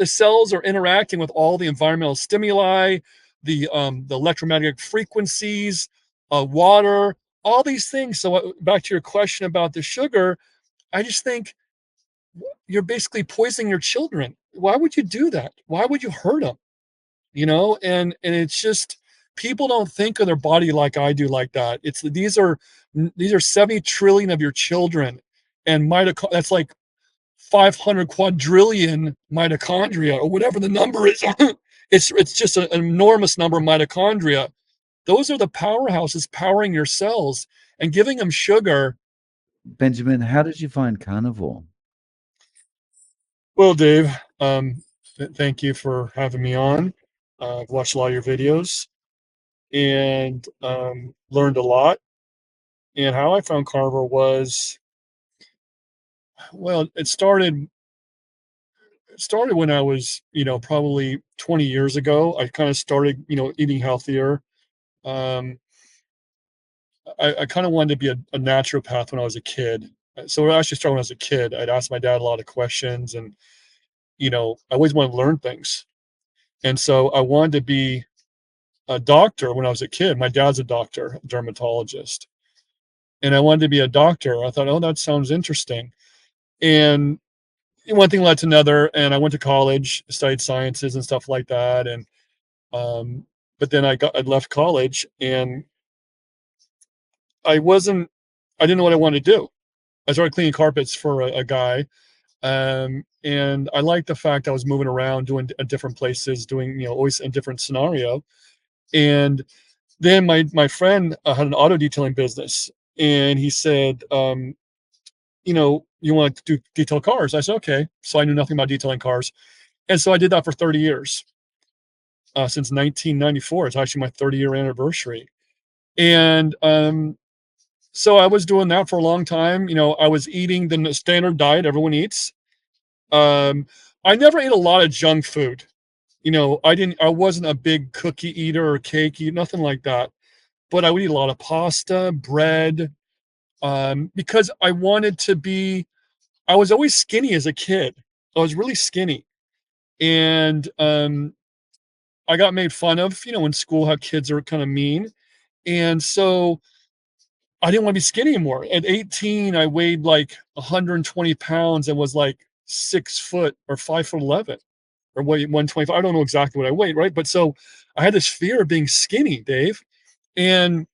the cells are interacting with all the environmental stimuli, the electromagnetic frequencies, water, all these things. So back to your question about the sugar, I just think you're basically poisoning your children. Why would you do that? Why would you hurt them? And it's just, people don't think of their body like I do like that. These are 70 trillion of your children, and that's like 500 quadrillion mitochondria or whatever the number is. It's just an enormous number of mitochondria. Those are the powerhouses powering your cells, and giving them sugar. Benjamin, how did you find carnivore? Well, Dave, thank you for having me on. I've watched a lot of your videos and learned a lot. And how I found carnivore was, well, it started when I was, probably 20 years ago. I kind of started, eating healthier. Um, I kind of wanted to be a naturopath when I was a kid. So it actually started when I was a kid. I'd ask my dad a lot of questions, and, I always wanted to learn things. And so I wanted to be a doctor when I was a kid. My dad's a doctor, a dermatologist. And I wanted to be a doctor. I thought, oh, that sounds interesting. And one thing led to another, and I went to college, studied sciences and stuff like that. And but then I left college, and I didn't know what I wanted to do. I started cleaning carpets for a guy, and I liked the fact I was moving around, doing different places, doing, always a different scenario. And then my friend had an auto detailing business, and he said, you want to do detail cars? I said, okay. So I knew nothing about detailing cars, and so I did that for 30 years, since 1994. It's actually my 30-year anniversary, and so I was doing that for a long time. I was eating the standard diet everyone eats. I never ate a lot of junk food. I wasn't a big cookie eater or cake eater, nothing like that. But I would eat a lot of pasta, bread, because I was always skinny as a kid. I was really skinny. And I got made fun of, in school, how kids are kind of mean. And so I didn't want to be skinny anymore. At 18, I weighed like 120 pounds and was like 6 foot or 5'11" or weighed 125. I don't know exactly what I weighed, right? But so I had this fear of being skinny, Dave. And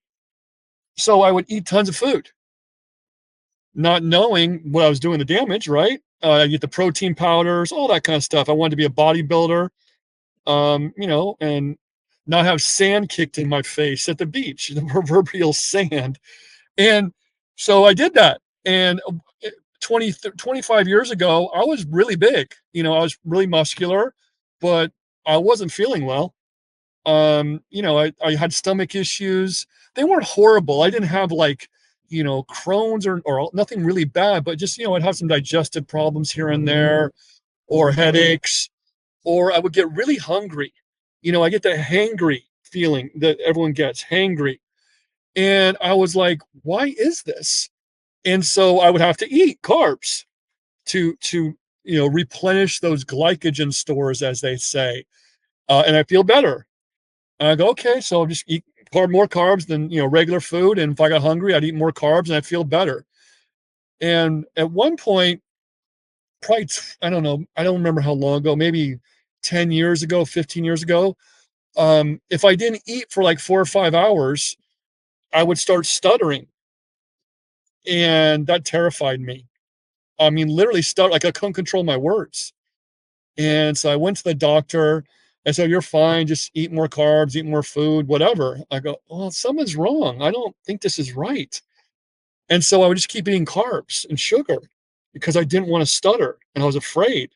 so I would eat tons of food, not knowing what I was doing the damage, right? I get the protein powders, all that kind of stuff. I wanted to be a bodybuilder, and not have sand kicked in my face at the beach, the proverbial sand. And so I did that. And 25 years ago, I was really big. I was really muscular, but I wasn't feeling well. I had stomach issues. They weren't horrible. I didn't have like, Crohn's or nothing really bad, but just, I'd have some digestive problems here and there, or headaches, or I would get really hungry. I get the hangry feeling that everyone gets, hangry. And I was like, why is this? And so I would have to eat carbs to replenish those glycogen stores, as they say. And I feel better. And I go, okay, so I'll just eat more carbs than, regular food. And if I got hungry, I'd eat more carbs and I feel better. And at one point, probably, I don't know, I don't remember how long ago, maybe 10 years ago, 15 years ago, if I didn't eat for like 4 or 5 hours, I would start stuttering. And that terrified me. I mean, literally stutter, like I couldn't control my words. And so I went to the doctor. I said, you're fine. Just eat more carbs, eat more food, whatever. I go, well, something's wrong. I don't think this is right. And so I would just keep eating carbs and sugar because I didn't want to stutter and I was afraid.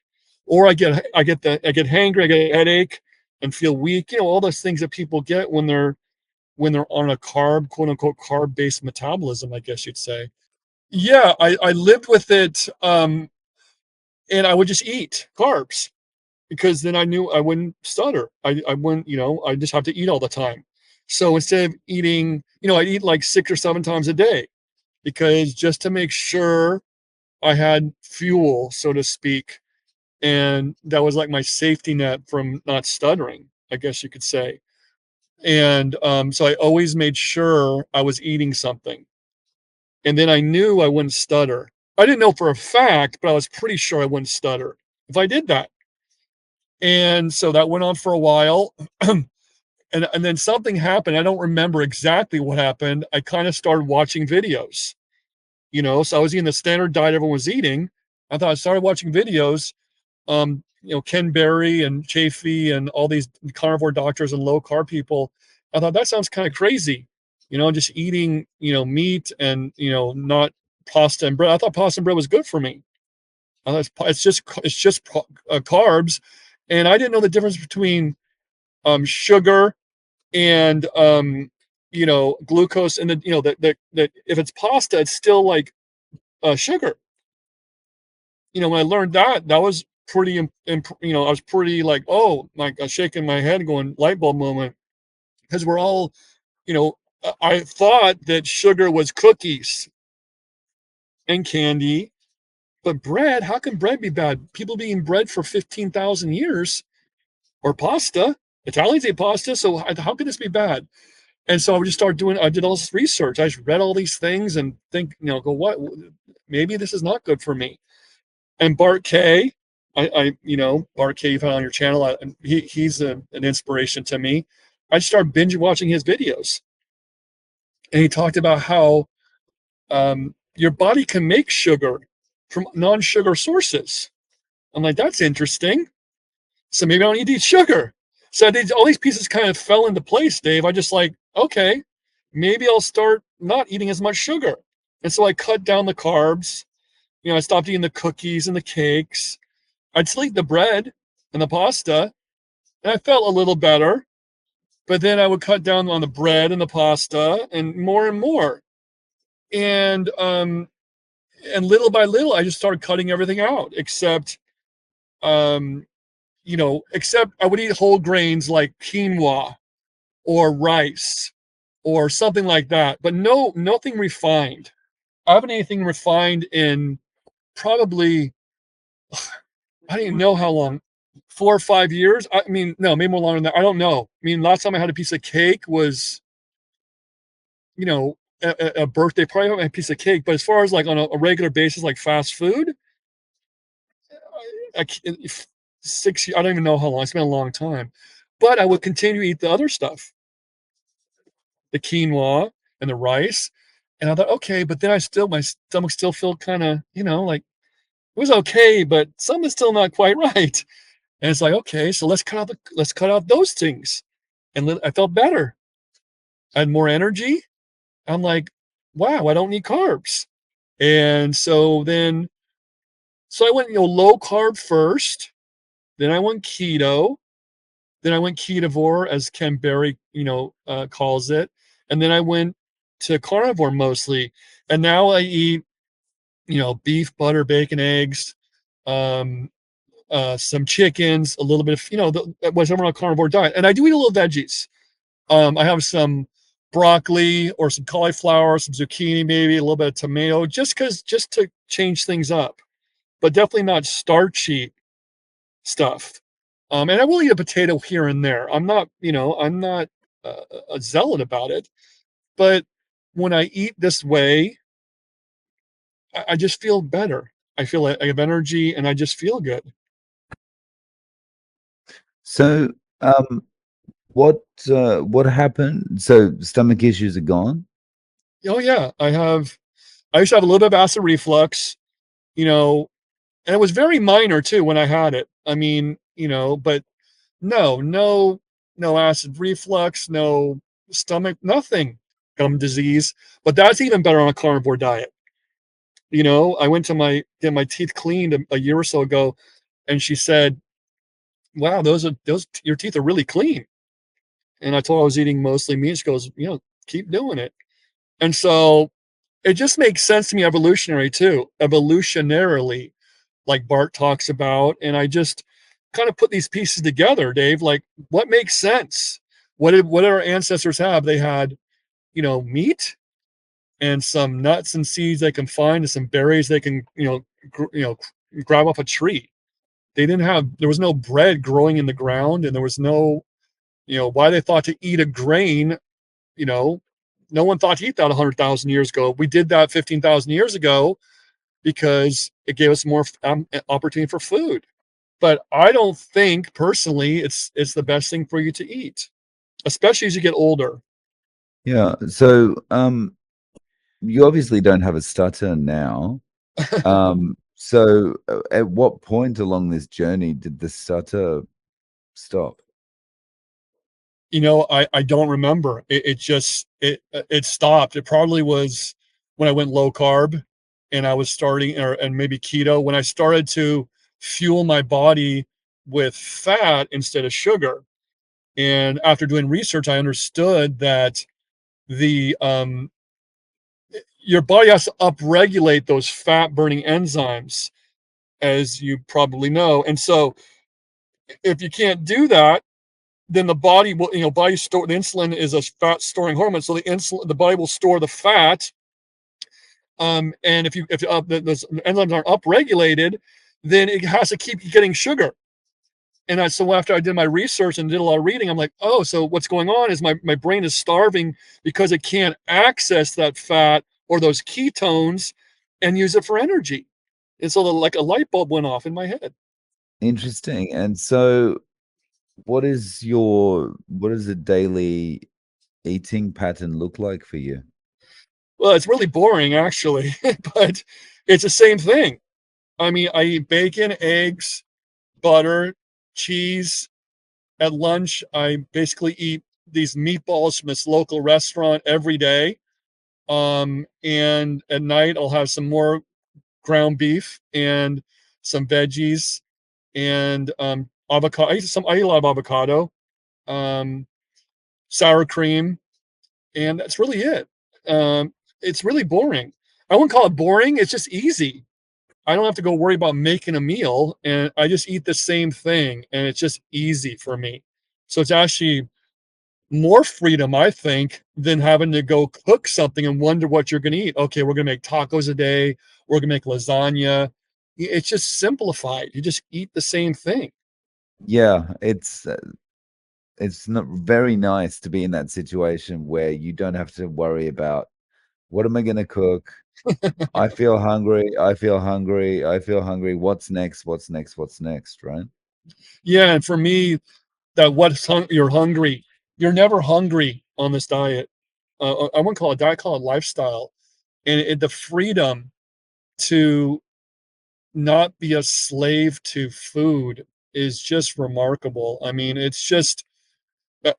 Or I get hangry, I get a headache and feel weak. All those things that people get when they're on a carb, quote unquote, carb based metabolism, I guess you'd say. Yeah, I lived with it, and I would just eat carbs because then I knew I wouldn't stutter. I wouldn't, I just have to eat all the time. So instead of eating, I'd eat like 6 or 7 times a day because just to make sure I had fuel, so to speak, And that was like my safety net from not stuttering, I guess you could say. And so I always made sure I was eating something. And then I knew I wouldn't stutter. I didn't know for a fact, but I was pretty sure I wouldn't stutter if I did that. And so that went on for a while. And then something happened. I don't remember exactly what happened. I kind of started watching videos, so I was eating the standard diet everyone was eating. I thought I started watching videos, Ken Berry and Chafee and all these carnivore doctors and low carb people. I thought that sounds kind of crazy, just eating, meat and, not pasta and bread. I thought pasta and bread was good for me. I thought it's just carbs. And I didn't know the difference between sugar and glucose, and then that if it's pasta, it's still like sugar. When I learned that was pretty, I was pretty like, oh, like shaking my head, going light bulb moment, because we're all, I thought that sugar was cookies and candy, but bread. How can bread be bad? People be eating bread for 15,000 years, or pasta. Italians eat pasta, so how could this be bad? And so I did all this research. I just read all these things and think, go, what? Maybe this is not good for me. And Bart K, Bart K, you've had on your channel. He's an inspiration to me. I started binge watching his videos. And he talked about how your body can make sugar from non-sugar sources. I'm like, that's interesting. So maybe I don't need to eat sugar. So all these pieces kind of fell into place, Dave. I just like, okay, maybe I'll start not eating as much sugar. And so I cut down the carbs. I stopped eating the cookies and the cakes. I'd still eat the bread and the pasta, and I felt a little better. But then I would cut down on the bread and the pasta and more and more. And little by little, I just started cutting everything out, except except I would eat whole grains like quinoa or rice or something like that, but nothing refined. I haven't anything refined in probably, I don't even know how long, 4 or 5 years. I mean, no, maybe more longer than that. I don't know. I mean, last time I had a piece of cake was, a birthday party. I haven't had a piece of cake, but as far as like on a regular basis, like fast food, I, 6 years, I don't even know how long. It's been a long time. But I would continue to eat the other stuff, the quinoa and the rice. And I thought, okay, but then my stomach still felt kind of, like it was okay, but something's still not quite right. And it's like, okay, so let's cut out those things. And I felt better. I had more energy. I'm like, wow, I don't need carbs. And so I went, low carb first. Then I went keto. Then I went ketovore, as Ken Berry, calls it. And then I went to carnivore mostly. And now I eat, beef, butter, bacon, eggs, some chickens, a little bit of, whatever on a carnivore diet. And I do eat a little veggies. I have some broccoli or some cauliflower, some zucchini, maybe a little bit of tomato, just to change things up, but definitely not starchy stuff. And I will eat a potato here and there. I'm not a zealot about it, but when I eat this way, I just feel better. I feel like I have energy and I just feel good. So, what happened? So stomach issues are gone? Oh yeah, I used to have a little bit of acid reflux, you know, and it was very minor too when I had it. I mean, but no acid reflux, no stomach, nothing, gum disease. But that's even better on a carnivore diet. I went to get my teeth cleaned a year or so ago, and she said, "Wow, those your teeth are really clean." And I told her I was eating mostly meat. She goes, keep doing it. And so it just makes sense to me evolutionarily, like Bart talks about. And I just kind of put these pieces together, Dave. Like, what makes sense? What did our ancestors have? They had, meat and some nuts and seeds they can find, and some berries they can, grab off a tree. there was no bread growing in the ground, and there was no, why they thought to eat a grain, you know, no one thought to eat that 100,000 years ago. We did that 15,000 years ago because it gave us more opportunity for food. But I don't think personally it's the best thing for you to eat, especially as you get older. Yeah. So, you obviously don't have a stutter now. At what point along this journey did the stutter stop? I don't remember. It just it stopped. It probably was when I went low carb and I was starting, and maybe keto, when I started to fuel my body with fat instead of sugar. And after doing research, I understood that the your body has to upregulate those fat burning enzymes, as you probably know. And so if you can't do that, then the body will, body store the insulin is a fat storing hormone. So the body will store the fat. And if those enzymes aren't upregulated, then it has to keep getting sugar. And so after I did my research and did a lot of reading, I'm like, oh, so what's going on is my brain is starving because it can't access that fat or those ketones and use it for energy. And so like a light bulb went off in my head. Interesting. And so, what does a daily eating pattern look like for you? Well, it's really boring actually, but it's the same thing. I mean, I eat bacon, eggs, butter, cheese. At lunch, I basically eat these meatballs from this local restaurant every day. And at night, I'll have some more ground beef and some veggies and avocado. I eat a lot of avocado, um, sour cream, and that's really it. It's really boring. I wouldn't call it boring. It's just easy. I don't have to go worry about making a meal, and I just eat the same thing, and it's just easy for me. So it's actually more freedom, I think, than having to go cook something and wonder what you're going to eat. Okay, we're going to make tacos a day. We're going to make lasagna. It's just simplified. You just eat the same thing. Yeah, it's not very nice to be in that situation where you don't have to worry about what am I going to cook? I feel hungry. I feel hungry. I feel hungry. What's next? What's next? What's next? Right? Yeah, and for me, you're hungry. You're never hungry on this diet. I wouldn't call it a diet, call it lifestyle. And the freedom to not be a slave to food is just remarkable. I mean, it's just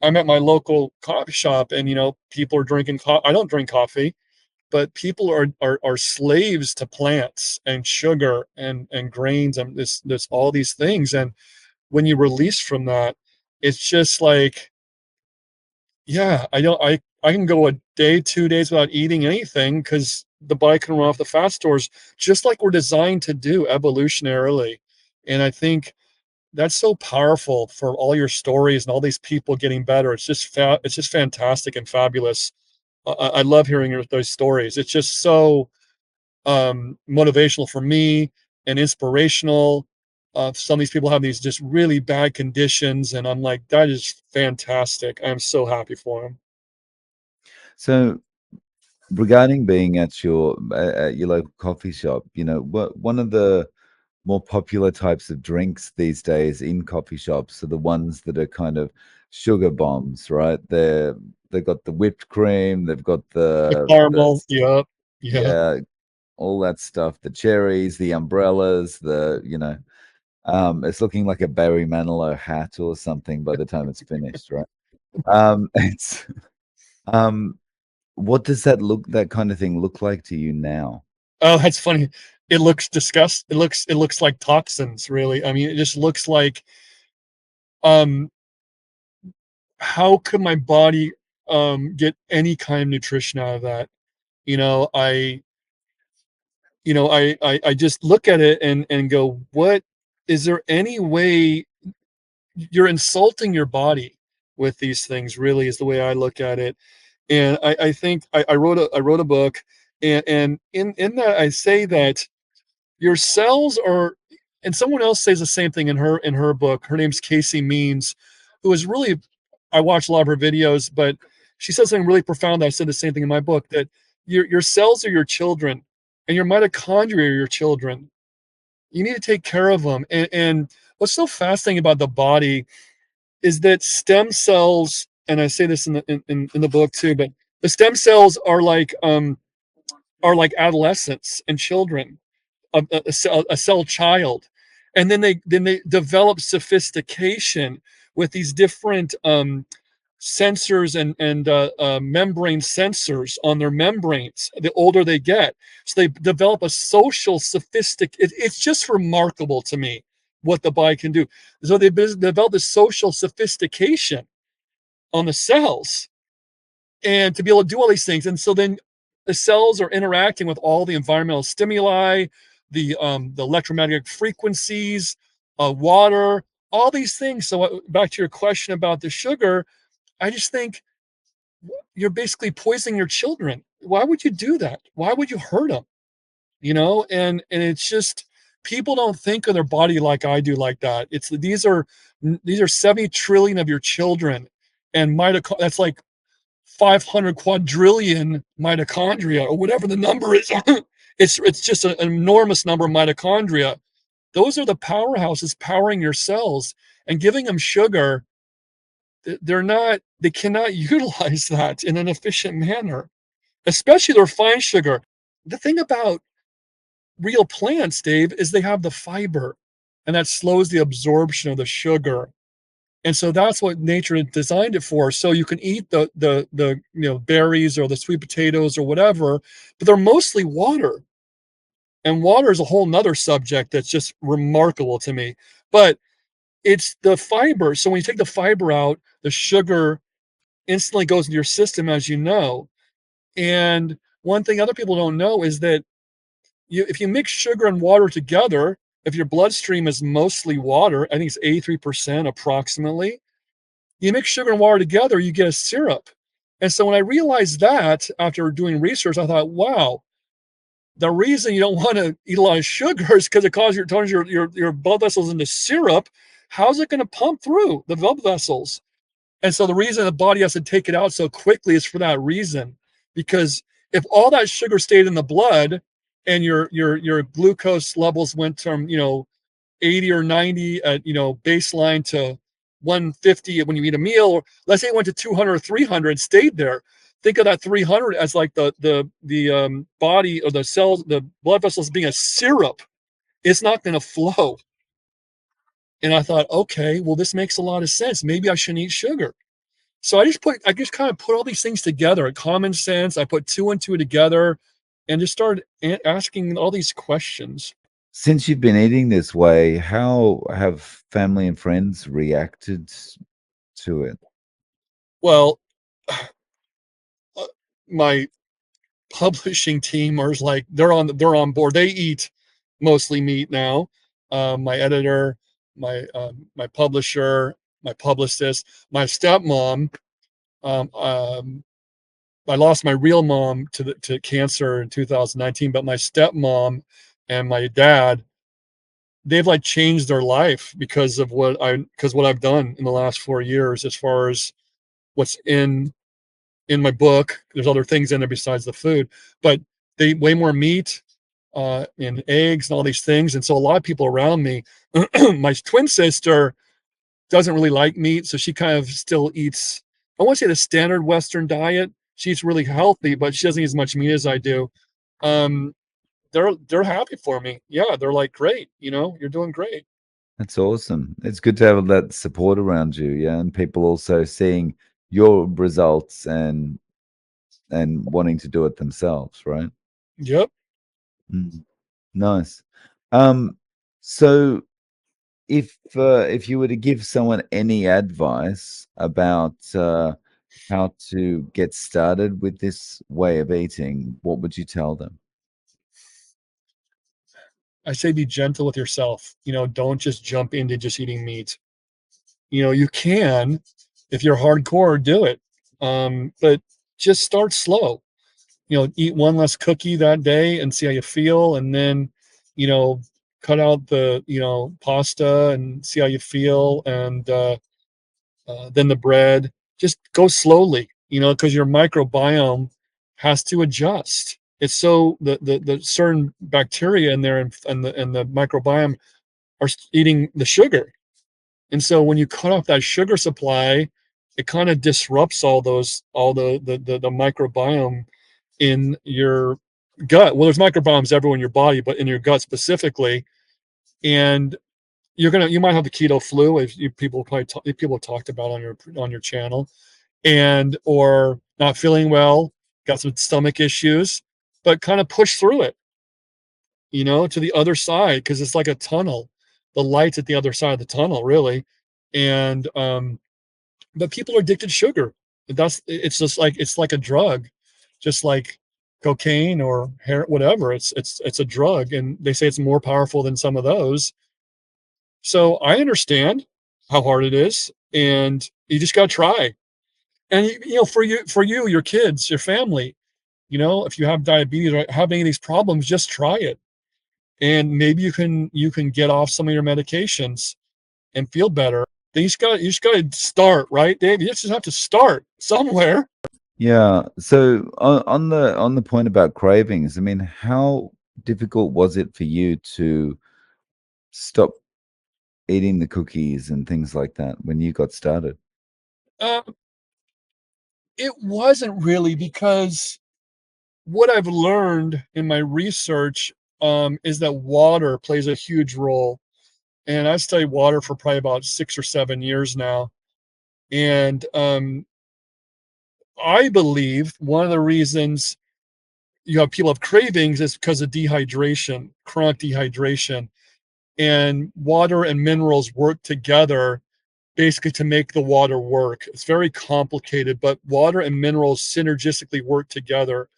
I'm at my local coffee shop and people are drinking coffee. I don't drink coffee, but people are slaves to plants and sugar and grains and this all these things. And when you release from that, it's just like, yeah, I can go a day, 2 days without eating anything because the body can run off the fat stores, just like we're designed to do evolutionarily. And I think that's so powerful for all your stories and all these people getting better. It's just fantastic and fabulous. I love hearing those stories. It's just so motivational for me and inspirational. Some of these people have these just really bad conditions, and I'm like, that is fantastic. I'm so happy for them. So, regarding being at your local coffee shop, what one of the more popular types of drinks these days in coffee shops are the ones that are kind of sugar bombs, right? They've got the whipped cream, they've got The the caramel, yep, yeah. yeah, all that stuff, the cherries, the umbrellas, it's looking like a Barry Manilow hat or something by the time it's finished, right? It's um, what does that kind of thing look like to you now? Oh, that's funny. It looks disgust. It looks like toxins, really. I mean, it just looks like, um, how could my body get any kind of nutrition out of that? You know, I I just look at it and go, what is there any way you're insulting your body with these things, really, is the way I look at it. And I think I wrote a book, and in that I say that your cells are and someone else says the same thing in her book. Her name's Casey Means, who is really, I watch a lot of her videos, but she says something really profound. I said the same thing in my book, that your cells are your children, and your mitochondria are your children. You need to take care of them. And what's so fascinating about the body is that stem cells, and I say this in the book too, but the stem cells are like adolescents and children, a cell child, and then they develop sophistication with these different sensors and membrane sensors on their membranes the older they get. So they develop a social it's just remarkable to me what the body can do. So they develop this social sophistication on the cells, and to be able to do all these things. And so then the cells are interacting with all the environmental stimuli, the electromagnetic frequencies, water, all these things. So back to your question about the sugar, I just think you're basically poisoning your children. Why would you do that? Why would you hurt them? And it's just, people don't think of their body like I do, like that. These are 70 trillion of your children, and that's like 500 quadrillion mitochondria, or whatever the number is. It's just an enormous number of mitochondria. Those are the powerhouses powering your cells, and giving them sugar, they cannot utilize that in an efficient manner, especially their refined sugar. The thing about real plants, Dave, is they have the fiber, and that slows the absorption of the sugar. And so that's what nature designed it for. So you can eat the berries or the sweet potatoes or whatever, but they're mostly water. And water is a whole nother subject that's just remarkable to me. But it's the fiber. So when you take the fiber out, the sugar instantly goes into your system, as you know. And one thing other people don't know is that if you mix sugar and water together, if your bloodstream is mostly water, I think it's 83% approximately, you mix sugar and water together, you get a syrup. And so when I realized that after doing research, I thought, wow, the reason you don't want to eat a lot of sugar is because it turns your blood vessels into syrup. How's it going to pump through the blood vessels? And so the reason the body has to take it out so quickly is for that reason. Because if all that sugar stayed in the blood and your glucose levels went from 80 or 90 at baseline to 150 when you eat a meal, or let's say it went to 200 or 300 and stayed there, think of that 300 as like the body or the cells, the blood vessels being a syrup. It's not going to flow. And I thought, okay, well, this makes a lot of sense. Maybe I shouldn't eat sugar. So I just kind of put all these things together. Common sense. I put two and two together, and just started asking all these questions. Since you've been eating this way, how have family and friends reacted to it? Well, my publishing team is like, they're on board. They eat mostly meat now. My editor, my publisher, my publicist, my stepmom. I lost my real mom to cancer in 2019, but my stepmom and my dad, they've like changed their life because of what I've done in the last 4 years, as far as what's in my book. There's other things in there besides the food, but they eat way more meat and eggs and all these things. And so a lot of people around me, my twin sister doesn't really like meat, so she kind of still eats, I want to say, the standard Western diet. She eats really healthy, but she doesn't eat as much meat as I do. Um, they're happy for me. Yeah, they're like, great, you're doing great. That's awesome. It's good to have that support around you, yeah, and people also seeing your results and wanting to do it themselves, right? Yep. Mm, nice. So if you were to give someone any advice about how to get started with this way of eating, what would you tell them? I say be gentle with yourself. Don't just jump into just eating meat. You can, if you're hardcore, do it. But just start slow. Eat one less cookie that day and see how you feel. And then, you know, cut out the, pasta and see how you feel, and then the bread. Just go slowly, because your microbiome has to adjust. It's so the certain bacteria in there, and the microbiome are eating the sugar. And so when you cut off that sugar supply, it kind of disrupts all the microbiome in your gut. Well, there's microbiomes everywhere in your body, but in your gut specifically. And you might have the keto flu, if people talked about on your channel, and or not feeling well, got some stomach issues, but kind of push through it, to the other side, because it's like a tunnel. The light's at the other side of the tunnel, really. And but people are addicted to sugar. It's like a drug, just like cocaine or hair, whatever. It's a drug, and they say it's more powerful than some of those. So I understand how hard it is, and you just got to try. And for you, your kids, your family, if you have diabetes or have any of these problems, just try it, and maybe you can get off some of your medications and feel better. Then you just got to start, right, Dave? You just have to start somewhere. Yeah. So on the point about cravings, I mean, how difficult was it for you to stop eating the cookies and things like that when you got started? Uh, it wasn't really, because what I've learned in my research is that water plays a huge role. And I've studied water for probably about 6 or 7 years now. And I believe one of the reasons people have cravings is because of dehydration, chronic dehydration. And water and minerals work together basically to make the water work. It's very complicated, but water and minerals synergistically work together.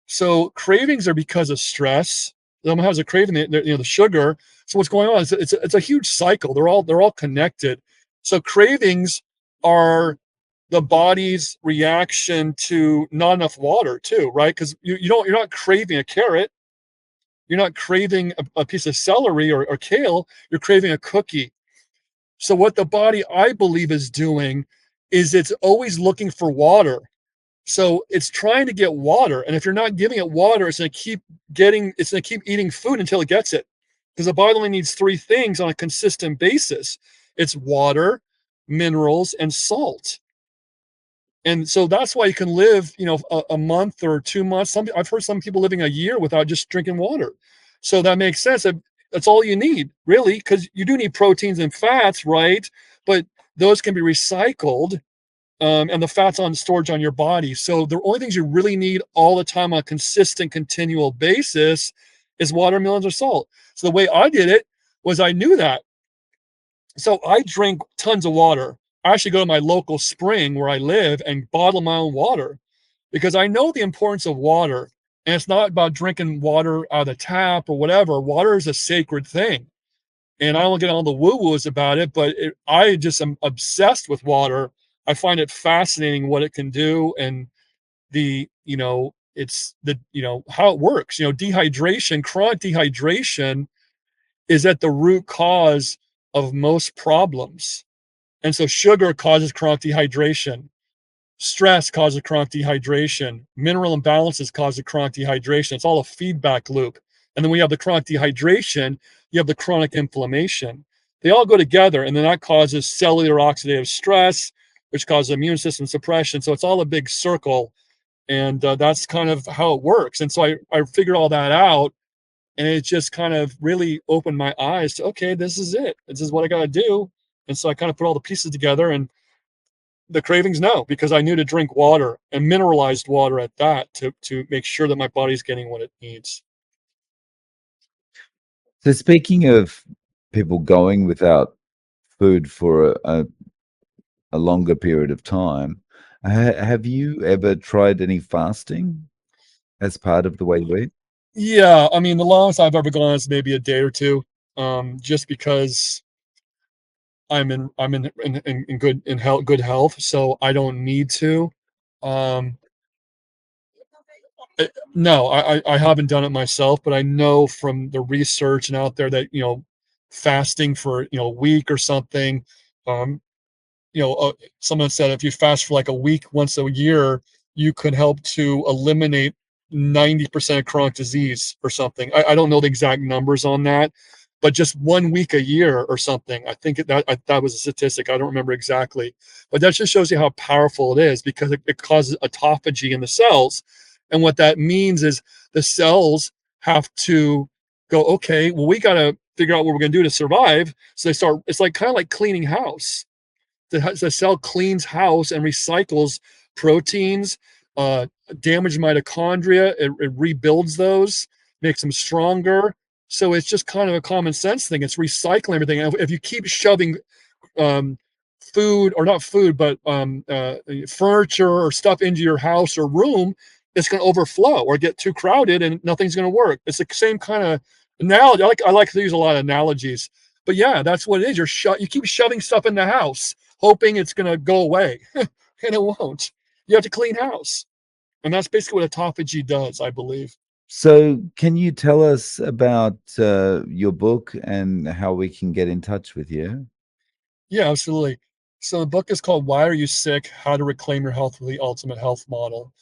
So cravings are because of stress. Someone has a craving, the sugar. So what's going on is it's a huge cycle. They're all connected. So cravings are the body's reaction to not enough water too, right? Because you're not craving a carrot, you're not craving a piece of celery or kale, you're craving a cookie. So what the body, I believe, is doing is it's always looking for water. So it's trying to get water, and if you're not giving it water, it's going to keep eating food until it gets it, because the body only needs three things on a consistent basis. It's water, minerals, and salt. And so that's why you can live, a month or 2 months. I've heard some people living a year without just drinking water. So that makes sense. That's all you need, really, because you do need proteins and fats, right? But those can be recycled, and the fats on storage on your body. So the only things you really need all the time on a consistent, continual basis is water, minerals, or salt. So the way I did it was I knew that. So I drink tons of water. I actually go to my local spring where I live and bottle my own water, because I know the importance of water. And it's not about drinking water out of the tap or whatever. Water is a sacred thing. And I don't get all the woo-woos about it, but I just am obsessed with water. I find it fascinating what it can do, and it's how it works. Dehydration, chronic dehydration is at the root cause of most problems. And so sugar causes chronic dehydration. Stress causes chronic dehydration. Mineral imbalances cause chronic dehydration. It's all a feedback loop. And then we have the chronic dehydration, you have the chronic inflammation. They all go together, and then that causes cellular oxidative stress, which causes immune system suppression. So it's all a big circle, and that's kind of how it works. And so I figured all that out, and it just kind of really opened my eyes to, okay, this is it. This is what I got to do. And so I kind of put all the pieces together, and the cravings, no, because I knew to drink water, and mineralized water at that, to make sure that my body's getting what it needs. So speaking of people going without food for a longer period of time, have you ever tried any fasting as part of the way you eat? Yeah, I mean, the longest I've ever gone is maybe a day or two, just because I'm in good health, so I don't need to. Um, No, I haven't done it myself, but I know from the research and out there that, fasting for, a week or something, um, someone said if you fast for like a week once a year, you could help to eliminate 90% of chronic disease or something. I don't know the exact numbers on that, but just 1 week a year or something. I think that was a statistic. I don't remember exactly, but that just shows you how powerful it is because it causes autophagy in the cells. And what that means is the cells have to go, okay, well, we got to figure out what we're going to do to survive. So they start, it's like kind of like cleaning house. The cell cleans house and recycles proteins, uh, damaged mitochondria. It rebuilds those, makes them stronger. So it's just kind of a common sense thing. It's recycling everything. If you keep shoving um, food or not food, but furniture or stuff into your house or room, it's going to overflow or get too crowded and nothing's going to work. It's the same kind of analogy. I like to use a lot of analogies, but yeah, that's what it is. You keep shoving stuff in the house, hoping it's going to go away, and it won't. You have to clean house, and that's basically what autophagy does, I believe. So, can you tell us about your book and how we can get in touch with you? Yeah, absolutely. So the book is called "Why Are You Sick? How to Reclaim Your Health with the Ultimate Health Model."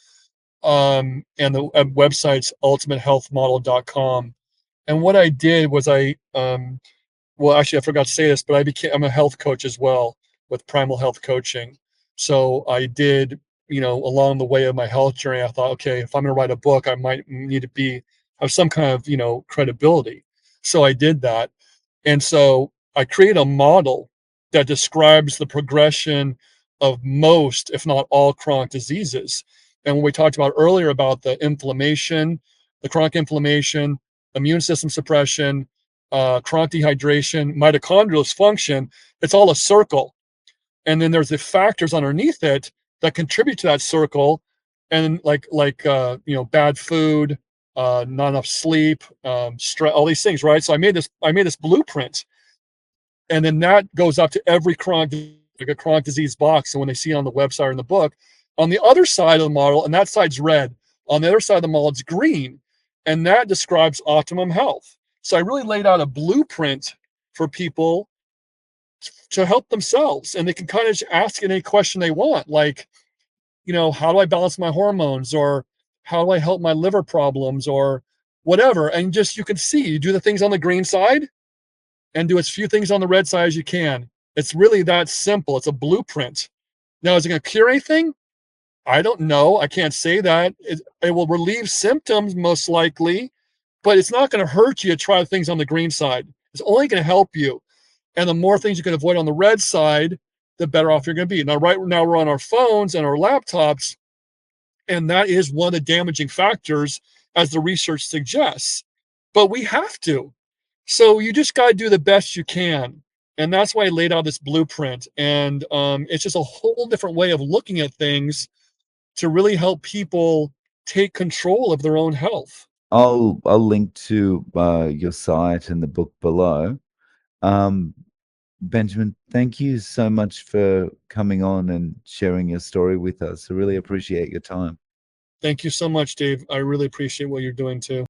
And the website's ultimatehealthmodel.com. And what I did was well, actually, I forgot to say this, but I'm a health coach as well with Primal Health Coaching. So I did, along the way of my health journey, I thought, okay, if I'm going to write a book, I might need to have some kind of, credibility. So I did that. And so I create a model that describes the progression of most, if not all, chronic diseases. And when we talked about earlier about the inflammation, the chronic inflammation, immune system suppression, chronic dehydration, mitochondrial dysfunction, it's all a circle. And then there's the factors underneath it that contribute to that circle, and bad food, not enough sleep, stress, all these things, right? So I made this blueprint, and then that goes up to every like a chronic disease box. And when they see it on the website or in the book, on the other side of the model, and that side's red, on the other side of the model, it's green, and that describes optimum health. So I really laid out a blueprint for people to help themselves, and they can kind of ask any question they want, like, how do I balance my hormones, or how do I help my liver problems, or whatever. And just you can see, you do the things on the green side and do as few things on the red side as you can. It's really that simple. It's a blueprint. Now, is it going to cure anything? I don't know. I can't say that. It will relieve symptoms most likely, but it's not going to hurt you to try things on the green side. It's only going to help you. And the more things you can avoid on the red side, the better off you're going to be. Now, right now, we're on our phones and our laptops, and that is one of the damaging factors, as the research suggests. But we have to. So you just got to do the best you can. And that's why I laid out this blueprint. And it's just a whole different way of looking at things to really help people take control of their own health. I'll link to your site and the book below. Um, Benjamin, thank you so much for coming on and sharing your story with us. I really appreciate your time. Thank you so much, Dave. I really appreciate what you're doing too.